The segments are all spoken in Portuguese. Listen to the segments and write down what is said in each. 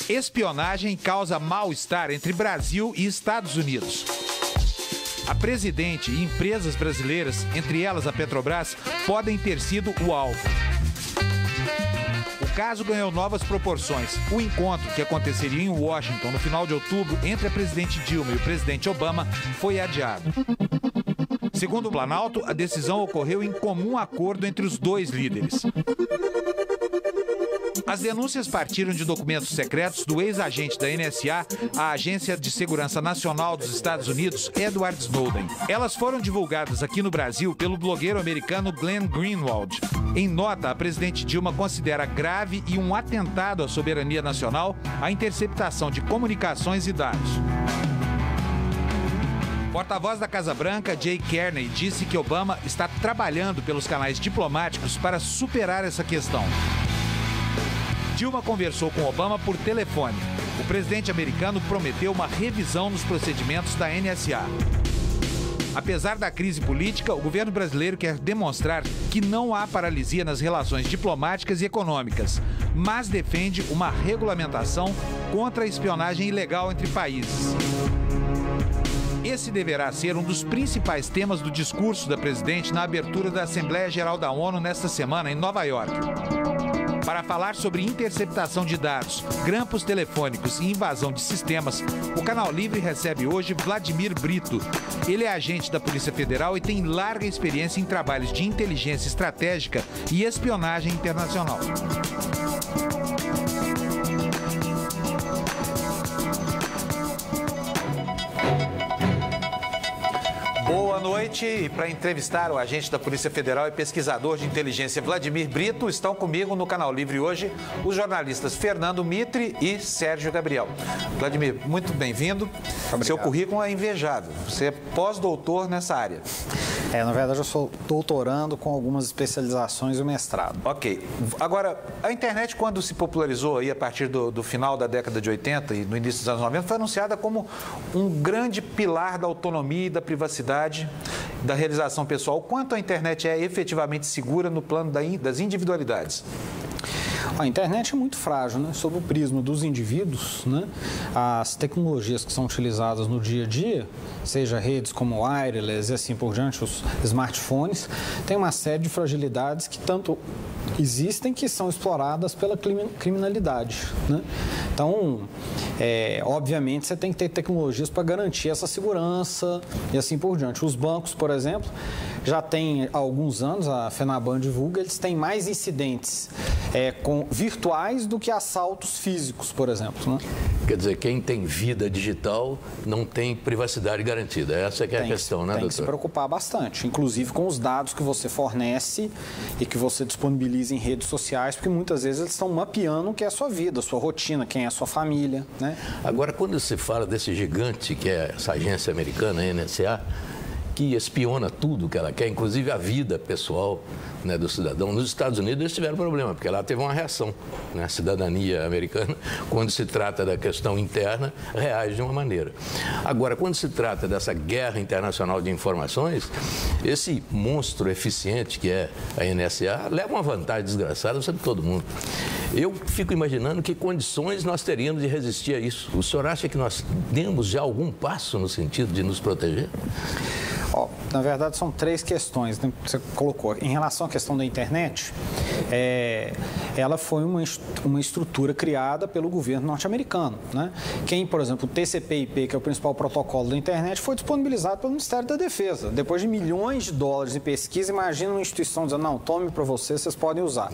Espionagem causa mal-estar entre Brasil e Estados Unidos. A presidente e empresas brasileiras, entre elas a Petrobras, podem ter sido o alvo. O caso ganhou novas proporções. O encontro, que aconteceria em Washington no final de outubro entre a presidente Dilma e o presidente Obama, foi adiado. Segundo o Planalto, a decisão ocorreu em comum acordo entre os dois líderes. As denúncias partiram de documentos secretos do ex-agente da NSA, a Agência de Segurança Nacional dos Estados Unidos, Edward Snowden. Elas foram divulgadas aqui no Brasil pelo blogueiro americano Glenn Greenwald. Em nota, a presidente Dilma considera grave e um atentado à soberania nacional a interceptação de comunicações e dados. Porta-voz da Casa Branca, Jay Carney, disse que Obama está trabalhando pelos canais diplomáticos para superar essa questão. Dilma conversou com Obama por telefone. O presidente americano prometeu uma revisão nos procedimentos da NSA. Apesar da crise política, o governo brasileiro quer demonstrar que não há paralisia nas relações diplomáticas e econômicas, mas defende uma regulamentação contra a espionagem ilegal entre países. Esse deverá ser um dos principais temas do discurso da presidente na abertura da Assembleia Geral da ONU nesta semana em Nova York. Para falar sobre interceptação de dados, grampos telefônicos e invasão de sistemas, o Canal Livre recebe hoje Vladimir Brito. Ele é agente da Polícia Federal e tem larga experiência em trabalhos de inteligência estratégica e espionagem internacional. Boa noite, e para entrevistar o agente da Polícia Federal e pesquisador de inteligência Vladimir Brito, estão comigo no Canal Livre hoje os jornalistas Fernando Mitre e Sérgio Gabriel. Vladimir, muito bem-vindo. Seu currículo é invejável, você é pós-doutor nessa área. Na verdade eu sou doutorando com algumas especializações e o mestrado. Ok. Agora, a internet, quando se popularizou aí a partir do final da década de 80 e no início dos anos 90, foi anunciada como um grande pilar da autonomia e da privacidade, da realização pessoal. O quanto a internet é efetivamente segura no plano das individualidades? A internet é muito frágil, né? Sob o prisma dos indivíduos, né? As tecnologias que são utilizadas no dia a dia, seja redes como wireless e assim por diante, os smartphones, tem uma série de fragilidades que tanto existem que são exploradas pela criminalidade, né? Então, obviamente, você tem que ter tecnologias para garantir essa segurança e assim por diante. Os bancos, por exemplo, já tem alguns anos, a Fenaban divulga, eles têm mais incidentes virtuais do que assaltos físicos, por exemplo, né? Quer dizer, quem tem vida digital não tem privacidade garantida. Essa que é a questão, né, doutor? Tem que se preocupar bastante, inclusive com os dados que você fornece e que você disponibiliza em redes sociais, porque muitas vezes eles estão mapeando o que é a sua vida, a sua rotina, quem é a sua família, né? Agora, quando se fala desse gigante que é essa agência americana, a NSA, que espiona tudo que ela quer, inclusive a vida pessoal, né, do cidadão. Nos Estados Unidos eles tiveram problema, porque lá teve uma reação, né? A cidadania americana, quando se trata da questão interna, reage de uma maneira. Agora, quando se trata dessa guerra internacional de informações, esse monstro eficiente que é a NSA leva uma vantagem desgraçada sobre todo mundo. Eu fico imaginando que condições nós teríamos de resistir a isso. O senhor acha que nós demos já algum passo no sentido de nos proteger? Na verdade, são três questões, né, que você colocou. Em relação à questão da internet, ela foi uma estrutura criada pelo governo norte-americano, né? Por exemplo, o TCP/IP, que é o principal protocolo da internet, foi disponibilizado pelo Ministério da Defesa. Depois de milhões de dólares em pesquisa, imagina uma instituição dizendo, não, tome para vocês podem usar.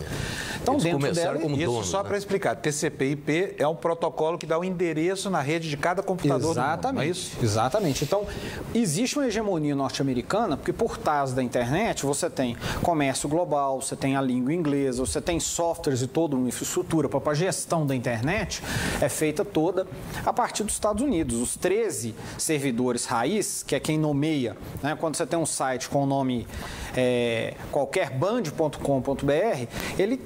Então, eles dentro dela... como isso donos, só para explicar, TCP/IP é um protocolo que dá o endereço na rede de cada computador do mundo, não é isso? Exatamente. Então, existe uma hegemonia norte-americana, porque por trás da internet você tem comércio global, você tem a língua inglesa, você tem softwares e toda uma infraestrutura para a gestão da internet é feita toda a partir dos Estados Unidos. Os 13 servidores raiz, que é quem nomeia, né? Quando você tem um site com o nome qualquerband.com.br, ele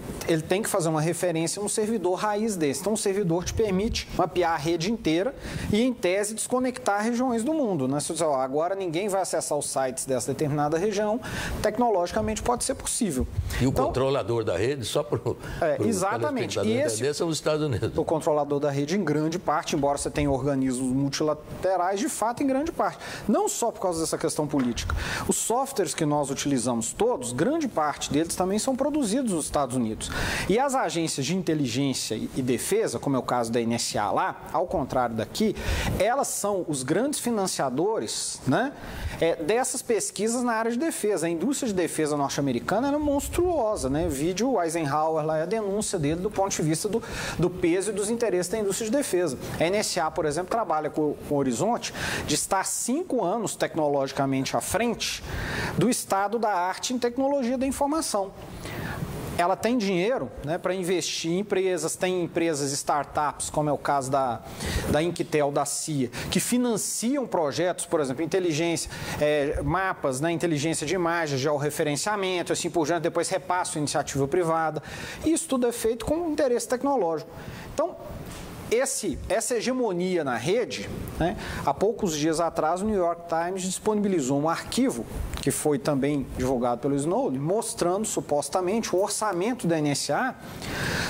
tem que fazer uma referência no servidor raiz desse. Então, o servidor te permite mapear a rede inteira e, em tese, desconectar regiões do mundo, né? Se você dizer, agora ninguém vai acessar o site sites dessa determinada região, tecnologicamente pode ser possível. E o controlador da rede, só para o exatamente. E esse são os Estados Unidos. O controlador da rede, em grande parte, embora você tenha organismos multilaterais, de fato, em grande parte. Não só por causa dessa questão política. Os softwares que nós utilizamos todos, grande parte deles também são produzidos nos Estados Unidos. E as agências de inteligência e defesa, como é o caso da NSA lá, ao contrário daqui, elas são os grandes financiadores, né, dessas pesquisas na área de defesa. A indústria de defesa norte-americana era monstruosa, né? Vídeo Eisenhower lá, a denúncia dele do ponto de vista do peso e dos interesses da indústria de defesa. A NSA, por exemplo, trabalha com o horizonte de estar 5 anos tecnologicamente à frente do estado da arte em tecnologia da informação. Ela tem dinheiro, né, para investir em empresas, tem empresas, startups, como é o caso da Inquitel, da CIA, que financiam projetos, por exemplo, inteligência, mapas, né, inteligência de imagens, georreferenciamento, assim por diante, depois repasso à iniciativa privada. Isso tudo é feito com interesse tecnológico. Então, essa hegemonia na rede, né, há poucos dias atrás, o New York Times disponibilizou um arquivo, que foi também divulgado pelo Snowden, mostrando supostamente o orçamento da NSA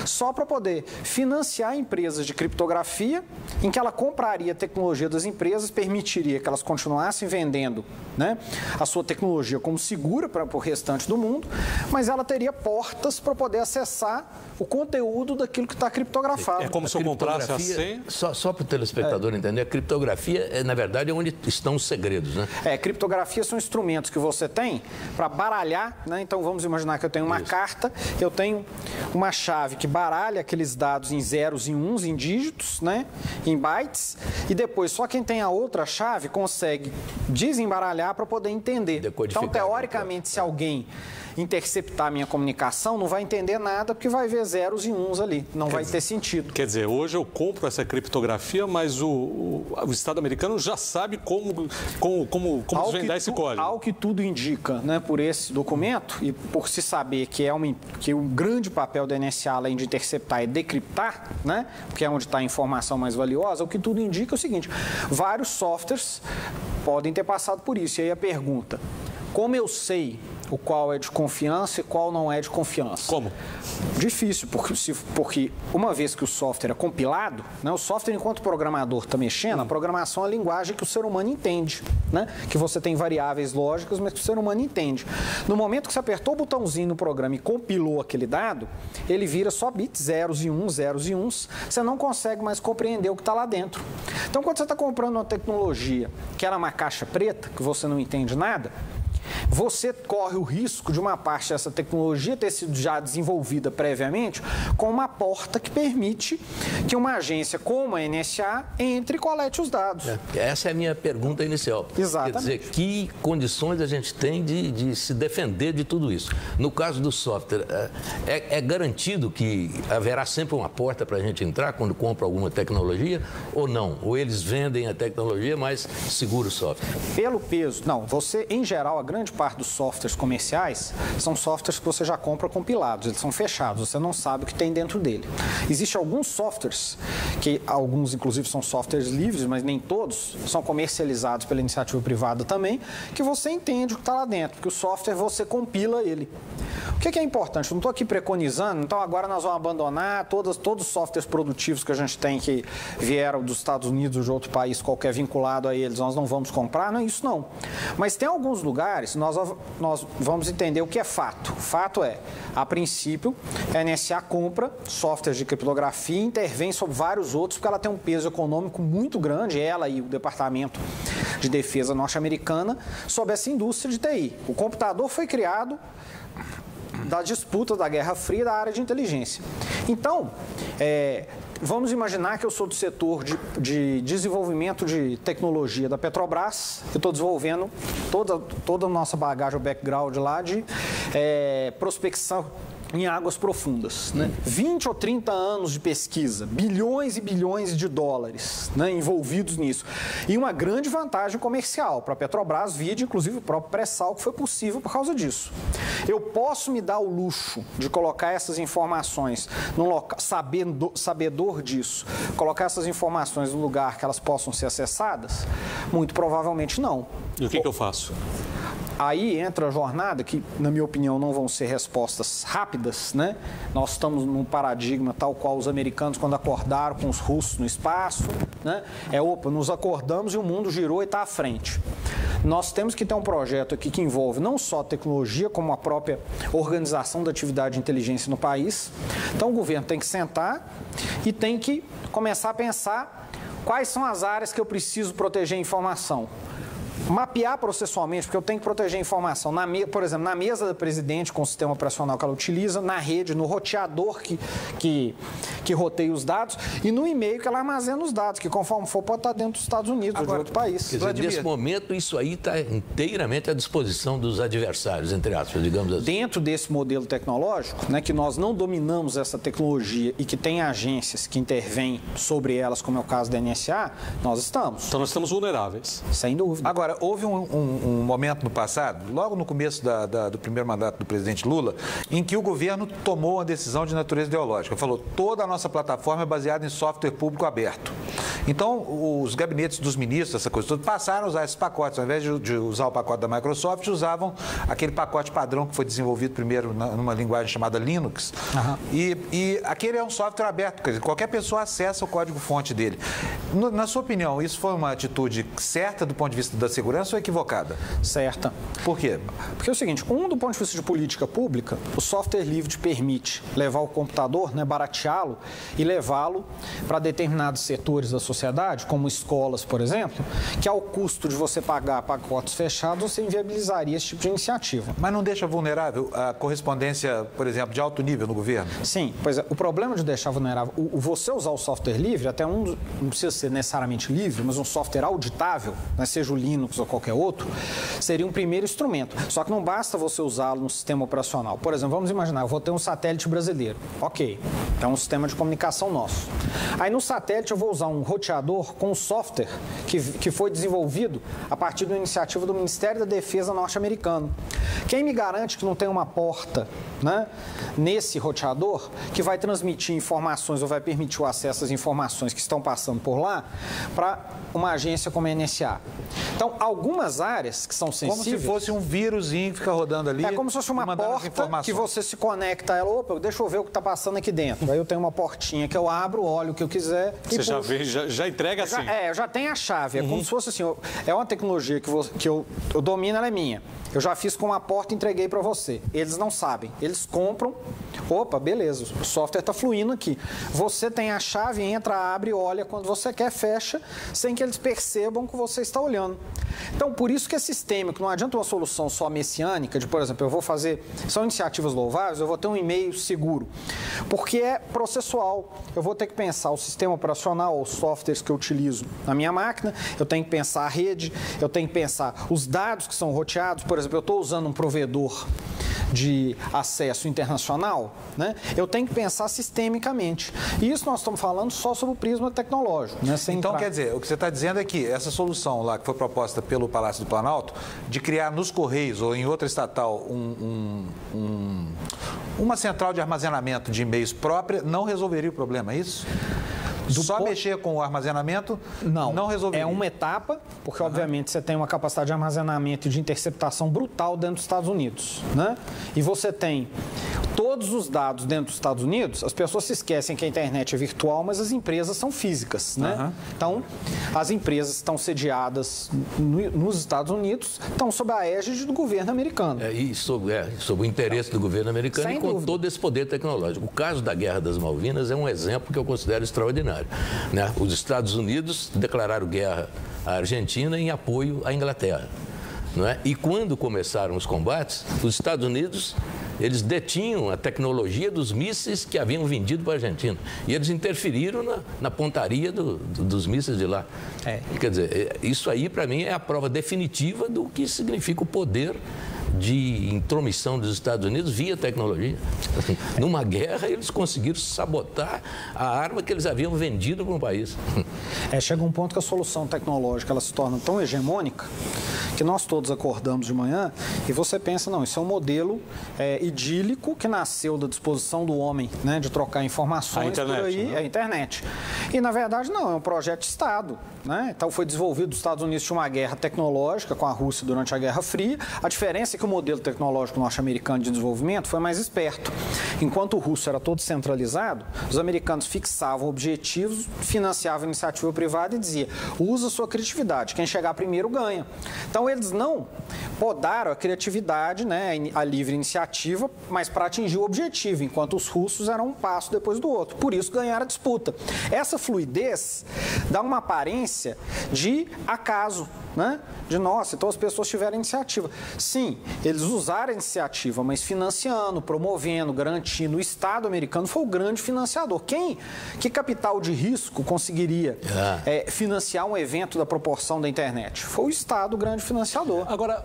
só para poder financiar empresas de criptografia, em que ela compraria a tecnologia das empresas, permitiria que elas continuassem vendendo, né, a sua tecnologia como segura para o restante do mundo, mas ela teria portas para poder acessar o conteúdo daquilo que está criptografado. É como se eu comprasse a senha. Só para o telespectador entender, a criptografia, na verdade, é onde estão os segredos, né? Criptografia são instrumentos que você tem para baralhar, né? Então, vamos imaginar que eu tenho uma carta, eu tenho uma chave que baralha aqueles dados em zeros e uns, em dígitos, né, em bytes, e depois só quem tem a outra chave consegue desembaralhar para poder entender. Então, teoricamente, se alguém interceptar a minha comunicação, não vai entender nada, porque vai ver zeros e uns ali, não vai ter sentido. Quer dizer, hoje eu compro essa criptografia, mas o Estado americano já sabe como desvendar esse código. Ao que tudo indica, né, por esse documento, e por se saber que o grande papel da NSA, além de interceptar, é decriptar, né, porque é onde está a informação mais valiosa, o que tudo indica é o seguinte: vários softwares podem ter passado por isso. E aí a pergunta: como eu sei o qual é de confiança e qual não é de confiança? Como? Difícil, porque uma vez que o software é compilado, né, o software, enquanto o programador está mexendo, a programação é a linguagem que o ser humano entende, né, que você tem variáveis lógicas, mas que o ser humano entende. No momento que você apertou o botãozinho no programa e compilou aquele dado, ele vira só bits, zeros e uns, você não consegue mais compreender o que está lá dentro. Então, quando você está comprando uma tecnologia que era uma caixa preta, que você não entende nada, você corre o risco de uma parte dessa tecnologia ter sido já desenvolvida previamente com uma porta que permite que uma agência como a NSA entre e colete os dados. Essa é a minha pergunta inicial. Exatamente. Quer dizer, que condições a gente tem de se defender de tudo isso? No caso do software, é garantido que haverá sempre uma porta para a gente entrar quando compra alguma tecnologia ou não? Ou eles vendem a tecnologia, mas segura o software? Pelo peso, não. Você, em geral, a grande parte dos softwares comerciais são softwares que você já compra compilados, eles são fechados, você não sabe o que tem dentro dele. Existem alguns softwares, que alguns inclusive são softwares livres, mas nem todos, são comercializados pela iniciativa privada também, que você entende o que está lá dentro, porque o software você compila ele. O que é importante? Eu não estou aqui preconizando, então agora nós vamos abandonar todos os softwares produtivos que a gente tem que vieram dos Estados Unidos ou de outro país qualquer vinculado a eles, nós não vamos comprar, não é isso não. Mas tem alguns lugares, nós vamos entender o que é fato. Fato é, a princípio, a NSA compra softwares de criptografia e intervém sobre vários outros, porque ela tem um peso econômico muito grande, ela e o Departamento de Defesa norte-americana, sobre essa indústria de TI. O computador foi criado da disputa da Guerra Fria da área de inteligência. Então, vamos imaginar que eu sou do setor de desenvolvimento de tecnologia da Petrobras, eu estou desenvolvendo toda a nossa bagagem, o background lá de prospecção em águas profundas, né? 20 ou 30 anos de pesquisa, bilhões e bilhões de dólares, né, envolvidos nisso. E uma grande vantagem comercial para a Petrobras, vide inclusive o próprio pré-sal, que foi possível por causa disso. Eu posso me dar o luxo de colocar essas informações num local, sabedor disso, colocar essas informações no lugar que elas possam ser acessadas? Muito provavelmente não. E o que eu faço? Aí entra a jornada que, na minha opinião, não vão ser respostas rápidas, né? Nós estamos num paradigma tal qual os americanos quando acordaram com os russos no espaço, né? Nos acordamos e o mundo girou e está à frente. Nós temos que ter um projeto aqui que envolve não só a tecnologia, como a própria organização da atividade de inteligência no país. Então, o governo tem que sentar e tem que começar a pensar quais são as áreas que eu preciso proteger a informação. Mapear processualmente, porque eu tenho que proteger a informação, por exemplo, na mesa da presidente, com o sistema operacional que ela utiliza, na rede, no roteador que roteia os dados e no e-mail que ela armazena os dados, que conforme for pode estar dentro dos Estados Unidos ou de outro país. Quer dizer, nesse momento, isso aí está inteiramente à disposição dos adversários, entre aspas, digamos assim. Dentro desse modelo tecnológico, né, que nós não dominamos essa tecnologia e que tem agências que intervêm sobre elas, como é o caso da NSA, nós estamos. Então nós estamos vulneráveis. Sem dúvida. Agora, houve um momento no passado, logo no começo do primeiro mandato do presidente Lula, em que o governo tomou uma decisão de natureza ideológica. Falou, toda a nossa plataforma é baseada em software público aberto. Então, os gabinetes dos ministros, essa coisa toda, passaram a usar esses pacotes. Ao invés de usar o pacote da Microsoft, usavam aquele pacote padrão que foi desenvolvido primeiro numa linguagem chamada Linux. Uhum. E aquele é um software aberto, quer dizer, qualquer pessoa acessa o código-fonte dele. Na sua opinião, isso foi uma atitude certa do ponto de vista da segurança ou equivocada? Certa. Por quê? Porque é o seguinte, do ponto de vista de política pública, o software livre te permite levar o computador, né, barateá-lo e levá-lo para determinados setores da sociedade, como escolas, por exemplo, que ao custo de você pagar pacotes fechados, você inviabilizaria esse tipo de iniciativa. Mas não deixa vulnerável a correspondência, por exemplo, de alto nível no governo? Sim, pois é. O problema de deixar vulnerável, você usar o software livre, até não precisa ser necessariamente livre, mas um software auditável, né, seja o Linux ou qualquer outro, seria um primeiro instrumento. Só que não basta você usá-lo no sistema operacional. Por exemplo, vamos imaginar, eu vou ter um satélite brasileiro. Ok, então é um sistema de comunicação nosso. Aí no satélite eu vou usar um roteador com um software que foi desenvolvido a partir de uma iniciativa do Ministério da Defesa norte-americano. Quem me garante que não tem uma porta, né, nesse roteador que vai transmitir informações ou vai permitir o acesso às informações que estão passando por lá para uma agência como a NSA? Então, algumas áreas que são sensíveis... Como se fosse um vírusinho que fica rodando ali. É como se fosse uma porta que você se conecta a ela. Opa, deixa eu ver o que está passando aqui dentro. Aí eu tenho uma portinha que eu abro, olho o que eu quiser e você já vê, já entrega assim. Eu já tenho a chave. É como se fosse assim, é uma tecnologia que eu domino, ela é minha. Eu já fiz com uma porta e entreguei para você. Eles não sabem. Eles compram. Opa, beleza, o software está fluindo aqui. Você tem a chave, entra, abre, olha quando você quer, fecha, sem que eles percebam que você está olhando. Então, por isso que é sistêmico. Não adianta uma solução só messiânica, de, por exemplo, eu vou fazer... São iniciativas louváveis, eu vou ter um e-mail seguro. Porque é processual. Eu vou ter que pensar o sistema operacional, os softwares que eu utilizo na minha máquina, eu tenho que pensar a rede, eu tenho que pensar os dados que são roteados. Por exemplo, eu estou usando um provedor de acesso internacional, né? Eu tenho que pensar sistemicamente. E isso nós estamos falando só sobre o prisma tecnológico. Né? Então, quer dizer, o que você está dizendo é que essa solução lá que foi proposta pelo Palácio do Planalto, de criar nos Correios ou em outra estatal uma central de armazenamento de e-mails própria, não resolveria o problema, é isso? Só mexer com o armazenamento não resolveria. É uma etapa, porque obviamente você tem uma capacidade de armazenamento e de interceptação brutal dentro dos Estados Unidos, né? E você tem todos os dados dentro dos Estados Unidos. As pessoas se esquecem que a internet é virtual, mas as empresas são físicas, né? Então, as empresas estão sediadas nos Estados Unidos, estão sob a égide do governo americano. Sob o interesse do governo americano. Sem e com dúvida. Todo esse poder tecnológico. O caso da Guerra das Malvinas é um exemplo que eu considero extraordinário. Né? Os Estados Unidos declararam guerra à Argentina em apoio à Inglaterra. Não é? E quando começaram os combates, os Estados Unidos, eles detinham a tecnologia dos mísseis que haviam vendido para a Argentina. E eles interferiram na pontaria dos mísseis de lá. Quer dizer, isso aí, para mim, é a prova definitiva do que significa o poder de intromissão dos Estados Unidos via tecnologia. Numa guerra, eles conseguiram sabotar a arma que eles haviam vendido para um país. Chega um ponto que a solução tecnológica ela se torna tão hegemônica que nós todos acordamos de manhã e você pensa, não, isso é um modelo idílico que nasceu da disposição do homem, né, de trocar informações por aí, a internet. E, na verdade, não, é um projeto de Estado. né? Então foi desenvolvido, os Estados Unidos tinha uma guerra tecnológica com a Rússia durante a Guerra Fria. A diferença é que o modelo tecnológico norte-americano de desenvolvimento foi mais esperto. Enquanto o russo era todo centralizado, os americanos fixavam objetivos, financiavam a iniciativa privada e dizia: usa sua criatividade, quem chegar primeiro ganha. Então eles não podaram a criatividade, né, a livre iniciativa, mas para atingir o objetivo, enquanto os russos eram um passo depois do outro. Por isso ganharam a disputa. Essa fluidez dá uma aparência de acaso, né? De nossa, então as pessoas tiveram iniciativa. Sim, eles usaram a iniciativa, mas financiando, promovendo, garantindo. O Estado americano foi o grande financiador. Que capital de risco conseguiria financiar um evento da proporção da internet? Foi o Estado o grande financiador. Agora,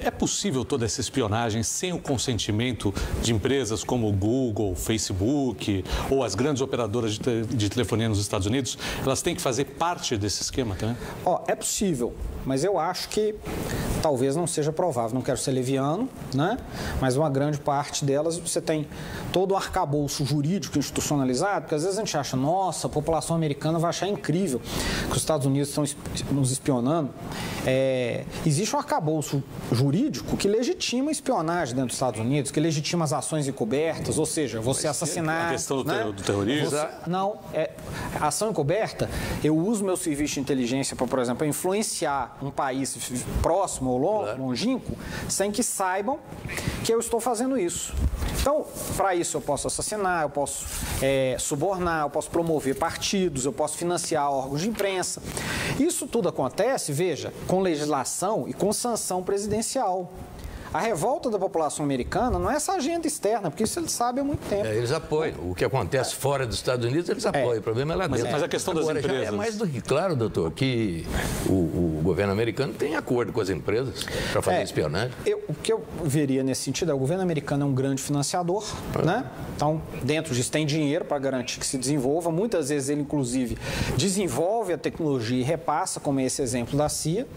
é possível toda essa espionagem sem o consentimento de empresas como o Google, Facebook ou as grandes operadoras de telefonia nos Estados Unidos? Elas têm que fazer parte desse esquema também? É possível, mas eu acho que talvez não seja provável. Não quero ser leviano, né? Mas uma grande parte delas, você tem todo o arcabouço jurídico institucionalizado, porque às vezes a gente acha, nossa, a população americana vai achar incrível que os Estados Unidos estão nos espionando. Existe um arcabouço jurídico que legitima a espionagem dentro dos Estados Unidos, que legitima as ações encobertas, ou seja, você assassinar... A questão né? do terrorismo? A ação encoberta, eu uso meu serviço de inteligência para, por exemplo, influenciar um país próximo ou longínquo, sem que saibam que eu estou fazendo isso. Então, para isso eu posso assassinar, eu posso subornar, eu posso promover partidos, eu posso financiar órgãos de imprensa. Isso tudo acontece, veja, com legislação e com sanção presidencial. A revolta da população americana não é essa agenda externa, porque isso eles sabem há muito tempo. Eles apoiam. O que acontece fora dos Estados Unidos, eles apoiam. O problema é lá dentro. Mas a questão das empresas... Já é mais do que claro, doutor, que o governo americano tem acordo com as empresas para fazer espionagem. O que eu veria nesse sentido é o governo americano é um grande financiador, né? Então, dentro disso tem dinheiro para garantir que se desenvolva. Muitas vezes ele, inclusive, desenvolve a tecnologia e repassa, como é esse exemplo da CIA.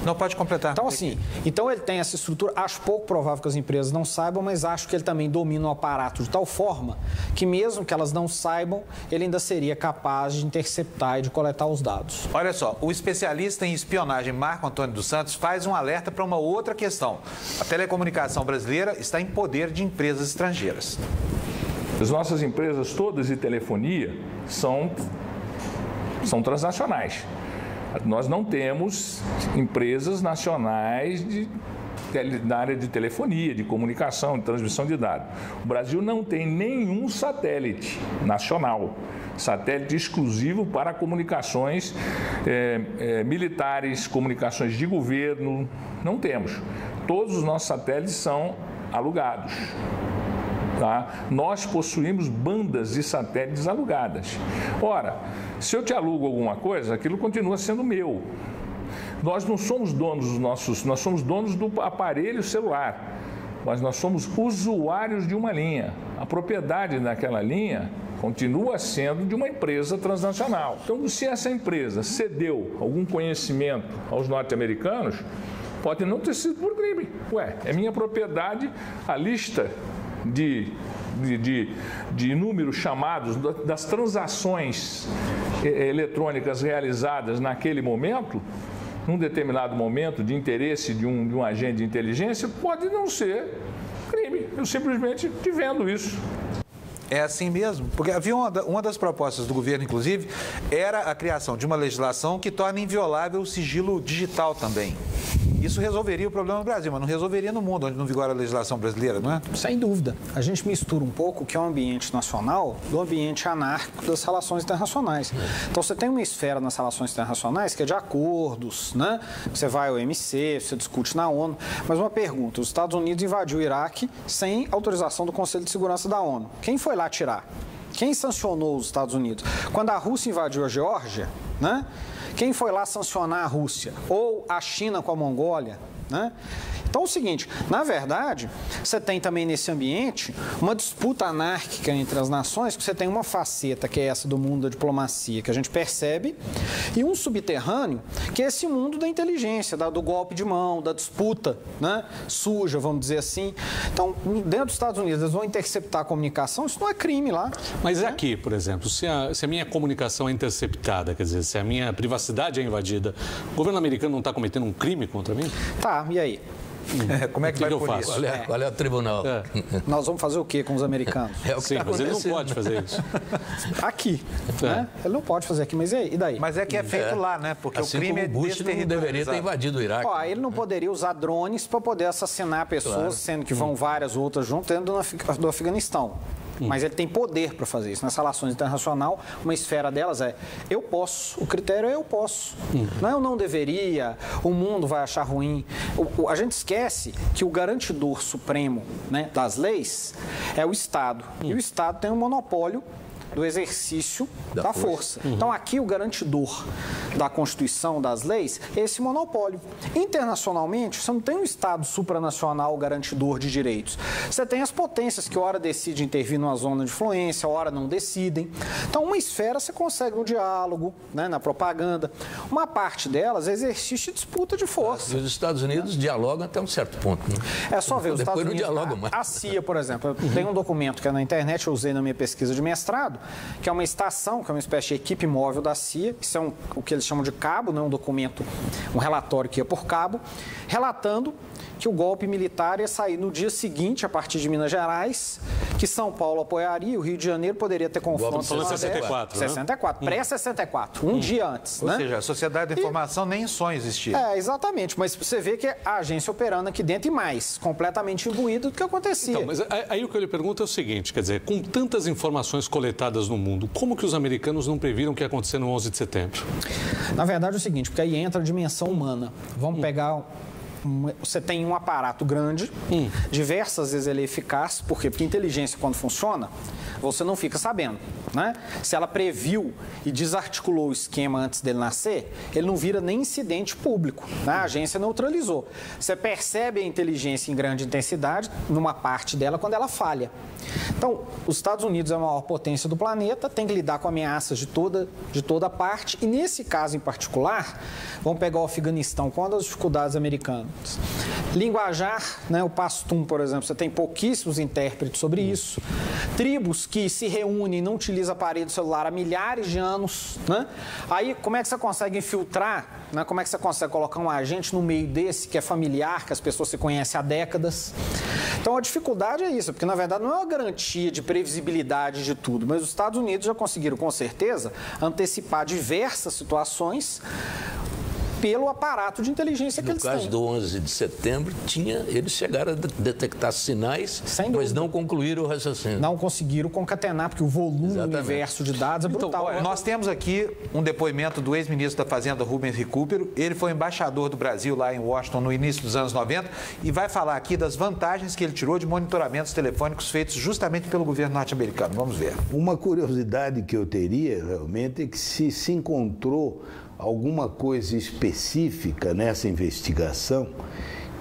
Não, pode completar. Então, assim, ele tem essa estrutura. Acho pouco provável que as empresas não saibam, mas acho que ele também domina o aparato de tal forma que, mesmo que elas não saibam, ele ainda seria capaz de interceptar e de coletar os dados. Olha só, o especialista em espionagem Marco Antônio dos Santos faz um alerta para uma outra questão. A telecomunicação brasileira está em poder de empresas estrangeiras. As nossas empresas todas de telefonia são transnacionais. Nós não temos empresas nacionais na área de telefonia, de comunicação, de transmissão de dados. O Brasil não tem nenhum satélite nacional, satélite exclusivo para comunicações militares, comunicações de governo, não temos. Todos os nossos satélites são alugados. Tá? Nós possuímos bandas de satélites alugadas. Ora, se eu te alugo alguma coisa, aquilo continua sendo meu. Nós não somos donos nós somos donos do aparelho celular, mas nós somos usuários de uma linha. A propriedade daquela linha continua sendo de uma empresa transnacional. Então, se essa empresa cedeu algum conhecimento aos norte-americanos, pode não ter sido por crime. É minha propriedade, a lista de números chamados das transações eletrônicas realizadas naquele momento, num determinado momento de interesse de um agente de inteligência, pode não ser crime. Eu simplesmente te vendo isso. É assim mesmo, porque havia uma das propostas do governo, inclusive, era a criação de uma legislação que torne inviolável o sigilo digital também. Isso resolveria o problema no Brasil, mas não resolveria no mundo, onde não vigora a legislação brasileira, não é? Sem dúvida. A gente mistura um pouco o que é o ambiente nacional do ambiente anárquico das relações internacionais. Então, você tem uma esfera nas relações internacionais que é de acordos, né? Você vai ao OMC, você discute na ONU. Mas uma pergunta, os Estados Unidos invadiu o Iraque sem autorização do Conselho de Segurança da ONU. Quem foi lá atirar? Quem sancionou os Estados Unidos? Quando a Rússia invadiu a Geórgia, né? Quem foi lá sancionar a Rússia? Ou a China com a Mongólia? né? Então, é o seguinte, na verdade, você tem também nesse ambiente uma disputa anárquica entre as nações, que você tem uma faceta, que é essa do mundo da diplomacia, que a gente percebe, e um subterrâneo, que é esse mundo da inteligência, do golpe de mão, da disputa, né, suja, vamos dizer assim. Então, dentro dos Estados Unidos, eles vão interceptar a comunicação, isso não é crime lá. Mas aqui, por exemplo, se a minha comunicação é interceptada, quer dizer, se a minha privacidade é invadida, o governo americano não está cometendo um crime contra mim? Tá, e aí? Como é que vai por isso? Qual é o tribunal? Nós vamos fazer o quê com os americanos? É o que Sim, tá mas ele não pode fazer isso. Aqui, né? Ele não pode fazer aqui, mas e daí? Mas é que é feito lá, né? Porque assim o crime como é Bush não deveria ter invadido o Iraque. Ó, ele não poderia usar drones para poder assassinar pessoas, claro, sendo que vão várias outras junto dentro do Afeganistão. Mas ele tem poder para fazer isso. Nas relações internacionais, uma esfera delas é eu posso. O critério é eu posso. Não é eu não deveria, o mundo vai achar ruim. A gente esquece que o garantidor supremo, né, das leis é o Estado. E o Estado tem um monopólio do exercício da força. Então, aqui o garantidor da Constituição, das leis, é esse monopólio. Internacionalmente, você não tem um Estado supranacional garantidor de direitos. Você tem as potências que, ora, decidem intervir numa zona de influência, ora, não decidem. Então, uma esfera você consegue no diálogo, né, na propaganda. Uma parte delas é exercício de disputa de força. E os Estados Unidos dialogam até um certo ponto. Né? É só ver, os Estados Unidos... Depois não dialogam mais. A CIA, por exemplo, tem um documento que é na internet, eu usei na minha pesquisa de mestrado, que é uma estação, que é uma espécie de equipe móvel da CIA, isso é o que eles chamam de cabo, né? Um documento, um relatório que ia por cabo, relatando que o golpe militar ia sair no dia seguinte, a partir de Minas Gerais, que São Paulo apoiaria, o Rio de Janeiro poderia ter confronto. Falando 64, né? 64, pré-64, um dia antes. Ou né? seja, a sociedade da informação nem em sonho existia. É, exatamente, mas você vê que a agência operando aqui dentro e mais, completamente imbuído do que acontecia. Então, mas aí o que eu lhe pergunto é o seguinte, quer dizer, com tantas informações coletadas no mundo, como que os americanos não previram o que ia acontecer no 11 de setembro? Na verdade é o seguinte, porque aí entra a dimensão humana. Vamos pegar... Você tem um aparato grande, diversas vezes ele é eficaz, por quê? Porque inteligência, quando funciona, você não fica sabendo, né? Se ela previu e desarticulou o esquema antes dele nascer, ele não vira nem incidente público, né? A agência neutralizou. Você percebe a inteligência em grande intensidade, numa parte dela, quando ela falha. Então, os Estados Unidos é a maior potência do planeta, tem que lidar com ameaças de toda parte, e nesse caso em particular, vamos pegar o Afeganistão, com uma das dificuldades americanas. Linguajar, né, o Pashtun, por exemplo, você tem pouquíssimos intérpretes sobre isso. Tribos que se reúnem e não utilizam aparelho celular há milhares de anos, né? Aí, como é que você consegue infiltrar, né? Como é que você consegue colocar um agente no meio desse, que é familiar, que as pessoas se conhecem há décadas? Então, a dificuldade é isso, porque, na verdade, não é uma garantia de previsibilidade de tudo, mas os Estados Unidos já conseguiram, com certeza, antecipar diversas situações pelo aparato de inteligência que eles têm. No caso do 11 de setembro, eles chegaram a detectar sinais, mas não concluíram o raciocínio. Não conseguiram concatenar, porque o volume, o universo de dados é brutal. Então, nós temos aqui um depoimento do ex-ministro da Fazenda, Rubens Recupero. Ele foi embaixador do Brasil lá em Washington no início dos anos 90 e vai falar aqui das vantagens que ele tirou de monitoramentos telefônicos feitos justamente pelo governo norte-americano. Vamos ver. Uma curiosidade que eu teria, realmente, é que se encontrou alguma coisa específica nessa investigação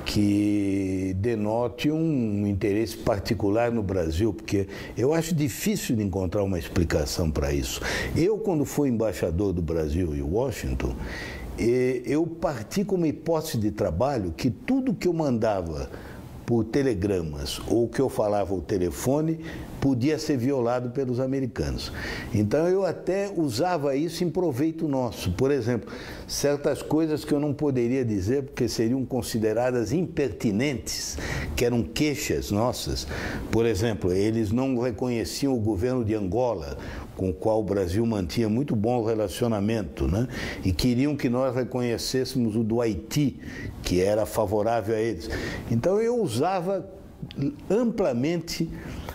que denote um interesse particular no Brasil, porque eu acho difícil de encontrar uma explicação para isso. Eu, quando fui embaixador do Brasil em Washington, eu parti com uma hipótese de trabalho que tudo que eu mandava por telegramas ou que eu falava ao telefone podia ser violado pelos americanos. Então eu até usava isso em proveito nosso. Por exemplo, certas coisas que eu não poderia dizer porque seriam consideradas impertinentes, que eram queixas nossas. Por exemplo, eles não reconheciam o governo de Angola, com o qual o Brasil mantinha muito bom relacionamento, né? E queriam que nós reconhecêssemos o do Haiti, que era favorável a eles. Então eu usava amplamente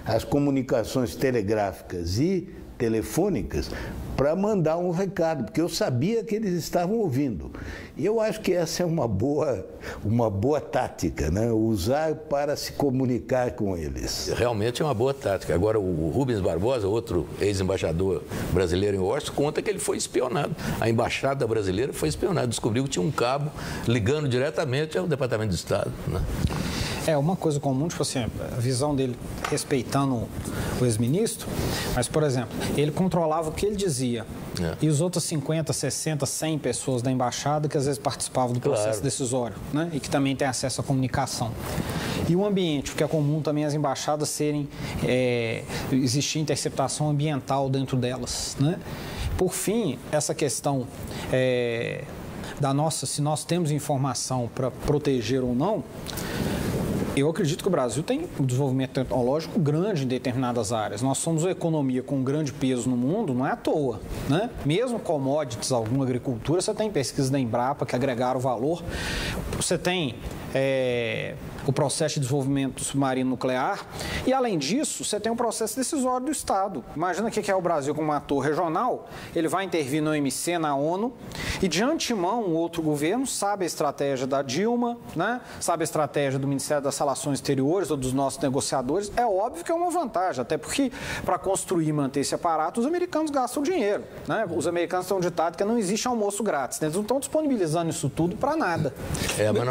as comunicações telegráficas e telefônicas para mandar um recado, porque eu sabia que eles estavam ouvindo. E eu acho que essa é uma boa tática, né? Usar para se comunicar com eles. Realmente é uma boa tática. Agora, o Rubens Barbosa, outro ex-embaixador brasileiro em Washington, conta que ele foi espionado. A embaixada brasileira foi espionada. Descobriu que tinha um cabo ligando diretamente ao Departamento de Estado, né? Uma coisa comum, tipo assim, a visão dele respeitando o ex-ministro, mas, por exemplo, ele controlava o que ele dizia. E os outros 50, 60, 100 pessoas da embaixada que às vezes participavam do processo decisório, né? E que também têm acesso à comunicação. E o ambiente, porque é comum também as embaixadas serem, existir interceptação ambiental dentro delas, né? Por fim, essa questão se nós temos informação para proteger ou não, eu acredito que o Brasil tem um desenvolvimento tecnológico grande em determinadas áreas. Nós somos uma economia com grande peso no mundo, não é à toa, né? Mesmo commodities, alguma agricultura, você tem pesquisas da Embrapa que agregaram valor. Você tem o processo de desenvolvimento submarino nuclear e, além disso, você tem um processo decisório do Estado. Imagina o que é o Brasil como um ator regional, ele vai intervir no OMC, na ONU, e de antemão o outro governo sabe a estratégia da Dilma, né? Sabe a estratégia do Ministério das Relações Exteriores ou dos nossos negociadores. É óbvio que é uma vantagem, até porque para construir e manter esse aparato, os americanos gastam dinheiro, né? Os americanos têm um ditado que não existe almoço grátis, né? Eles não estão disponibilizando isso tudo para nada. Mas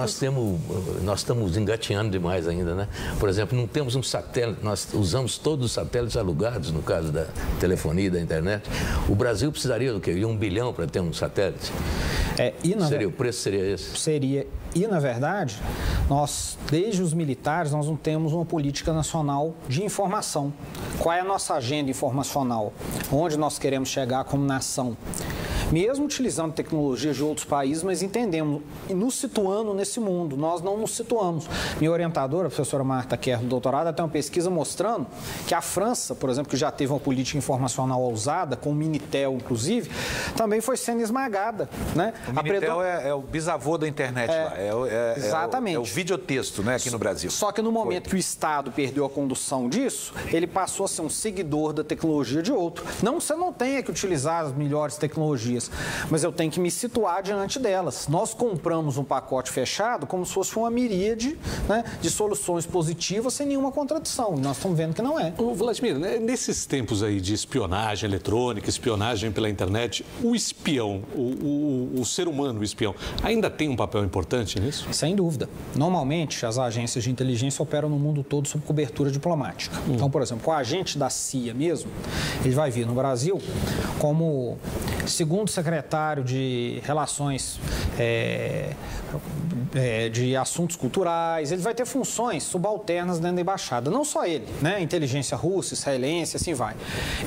nós estamos engatinhando demais ainda, né? Por exemplo, não temos um satélite, nós usamos todos os satélites alugados, no caso da telefonia e da internet. O Brasil precisaria do quê? De 1 bilhão para ter um satélite? O preço seria esse? Seria. E, na verdade, nós, desde os militares, nós não temos uma política nacional de informação. Qual é a nossa agenda informacional? Onde nós queremos chegar como nação? Mesmo utilizando tecnologias de outros países, mas entendemos e nos situando nesse mundo. Nós não nos situamos. Minha orientadora, a professora Marta Kerr, do doutorado, tem uma pesquisa mostrando que a França, por exemplo, que já teve uma política informacional ousada, com o Minitel, inclusive, também foi sendo esmagada, né? O Minitel é o bisavô da internet lá. Exatamente. É o videotexto, né, aqui no Brasil. Só que no momento que o Estado perdeu a condução disso, ele passou a ser um seguidor da tecnologia de outro. Não, você não tem que utilizar as melhores tecnologias, mas eu tenho que me situar diante delas. Nós compramos um pacote fechado como se fosse uma miríade, né, de soluções positivas sem nenhuma contradição. E nós estamos vendo que não é. Ô, Vladimir, né, nesses tempos aí de espionagem eletrônica, espionagem pela internet, o espião, o ser humano, o espião, ainda tem um papel importante nisso? Sem dúvida. Normalmente, as agências de inteligência operam no mundo todo sob cobertura diplomática. Então, por exemplo, o agente da CIA mesmo, ele vai vir no Brasil como segundo secretário de Relações de Assuntos Culturais, ele vai ter funções subalternas dentro da embaixada. Não só ele, né? Inteligência russa, israelense, assim vai.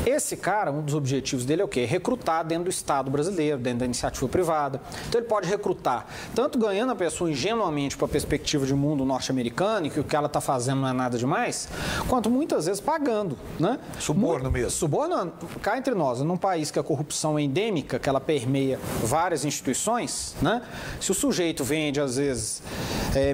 Esse cara, um dos objetivos dele é o quê? Recrutar dentro do Estado brasileiro, dentro da iniciativa privada. Então, ele pode recrutar, tanto ganhando a pessoa ingenuamente para a perspectiva de mundo norte-americano, e que o que ela está fazendo não é nada demais, quanto muitas vezes pagando, né? Suborno mesmo. Suborno, cá entre nós, num país que a corrupção é endêmica, que ela permeia várias instituições, né? Se o sujeito vende, às vezes,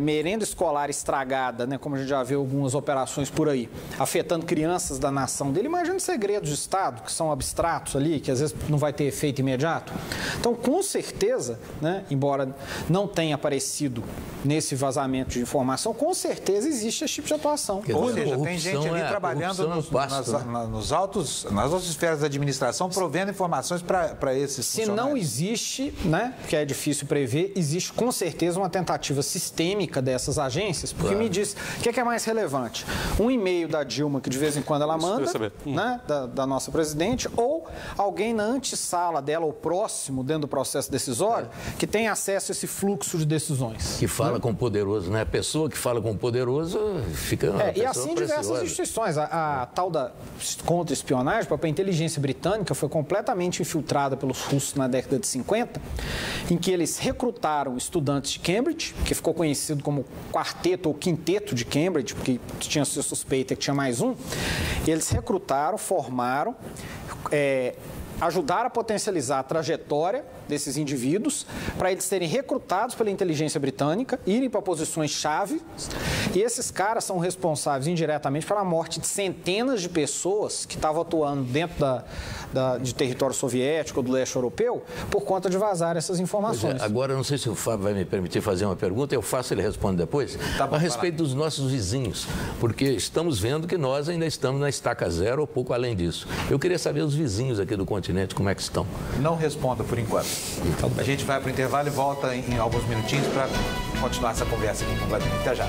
merenda escolar estragada, né? Como a gente já viu algumas operações por aí, afetando crianças da nação dele, imagina segredos de Estado, que são abstratos ali, que às vezes não vai ter efeito imediato. Então, com certeza, né? Embora não tenha aparecido nesse vazamento de informação, com certeza existe esse tipo de atuação. Ou seja, tem gente ali trabalhando nas altas esferas da administração, provendo informações para esses funcionários. Se não existe, né, que é difícil prever, existe com certeza uma tentativa sistêmica dessas agências, porque me diz, o que é mais relevante? Um e-mail da Dilma, que de vez em quando ela manda, né, da nossa presidente, ou alguém na antessala dela, ou próximo, dentro do processo decisório, que tem acesso a esse fluxo de decisões. Que fala com o poderoso, né? A pessoa que fala com o poderoso fica uma e assim diversas instituições. A tal da contra-espionagem, a própria inteligência britânica foi completamente infiltrada pelos russos na década de 50, em que eles recrutaram estudantes de Cambridge, que ficou conhecido como quarteto ou quinteto de Cambridge, porque tinha suspeita que tinha mais um. Eles recrutaram, formaram, ajudaram a potencializar a trajetória desses indivíduos para eles serem recrutados pela inteligência britânica, irem para posições-chave E esses caras são responsáveis indiretamente pela morte de centenas de pessoas que estavam atuando dentro de território soviético ou do leste europeu por conta de vazar essas informações. Agora, não sei se o Fábio vai me permitir fazer uma pergunta, eu faço, ele responde depois, a respeito dos nossos vizinhos, porque estamos vendo que nós ainda estamos na estaca zero ou pouco além disso. Eu queria saber os vizinhos aqui do continente, como é que estão? Não responda por enquanto. A gente vai para o intervalo e volta em alguns minutinhos para continuar essa conversa aqui com o Vladimir. Até já.